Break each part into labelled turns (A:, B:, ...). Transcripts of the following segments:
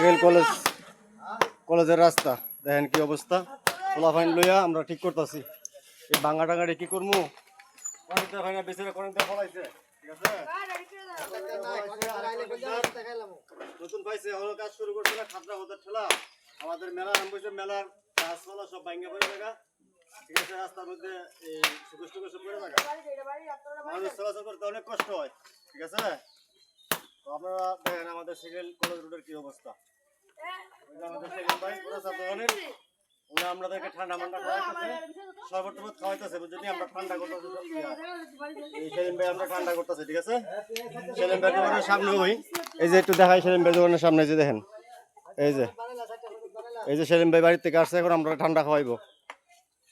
A: Civil college কলেজের রাস্তা দেখেন কি অবস্থা। পোলাপাইন লইয়া আমরা ঠিক করতেছি এই ভাঙা টাঙাটি কি করবো। অনেকটা ভাঙা বেচারা অনেকটা ফলাইছে, ঠিক আছে নতুন পাইছে হলো কাজ শুরু করছে না খাতরা হতার ঠেলা। আমাদের মেলা নাম বলছে মেলার গাছপালা সব ভাঙা পড়ে থাকা, ঠিক আছে রাস্তার মধ্যে এই সুকষ্ট সব পড়ে থাকা, মানুষ চলাচল করতে অনেক কষ্ট হয়, ঠিক আছে। তো আপনারা দেখেন আমাদের সিভিল কলেজ রোডের কি অবস্থা। আমাদের সেকেন্ড ভাই পুরো ছাত্রগণের উনি আমাদেরকে ঠান্ডা মান্ডা খাওয়াইতেছে, শরবত টরবত খাওয়াইতেছে, যদি আমরা ঠান্ডা করতেছি এই সেলিম ভাই আমরা ঠান্ডা করতেছি, ঠিক আছে। সেলিম ভাই দোকানের সামনে ওই এই যে একটু দেখাই সেলিম ভাই দোকানের সামনে যে দেখেন এই যে সেলিম ভাই বাড়ির থেকে আসছে, এখন আমরা ঠান্ডা খাওয়াইবো,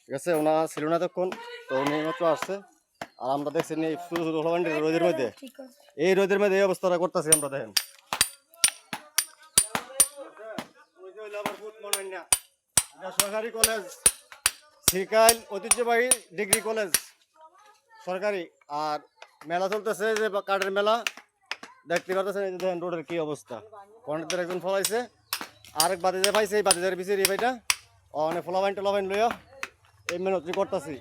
A: ঠিক আছে। ওনা ছিল না তখন, তো উনি মাত্র আসছে। আর আমরা দেখছি রোদের মধ্যে এই রোদের মধ্যে এই অবস্থাটা করতেছি আমরা দেখেন। সরকারি কলেজ সিকাইল ঐতিহ্যবাহী ডিগ্রি কলেজ সরকারি, আর মেলা চলতেছে যে কাঠের মেলা দেখতে পারতেছেন। এই যে দেখেন রোডের কি অবস্থা, কন্ট্রাক্টর একজন ফলাইছে, আরেক বাতিজা পাইছে, এই বাতিজার পিছিয়ে এই ভাইটা অনেক ফলাবাইন টলাবাইন লইয়া এই মেহনত করতেছি,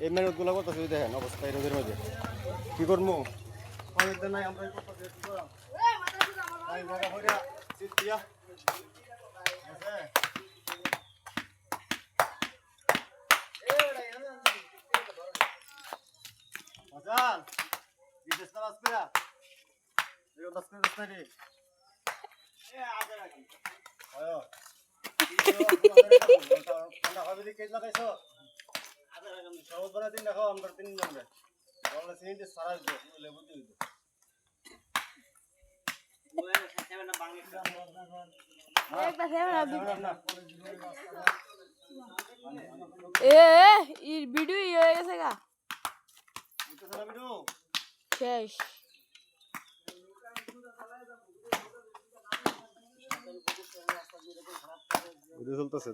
A: এই মেহনতগুলো করতেছি। দেখেন অবস্থা এই রোদের মধ্যে কি করবো, অনেকদিন নাই আমরা
B: ভিডিও হয়ে গেছে গা শেষ।
A: চলতেছে।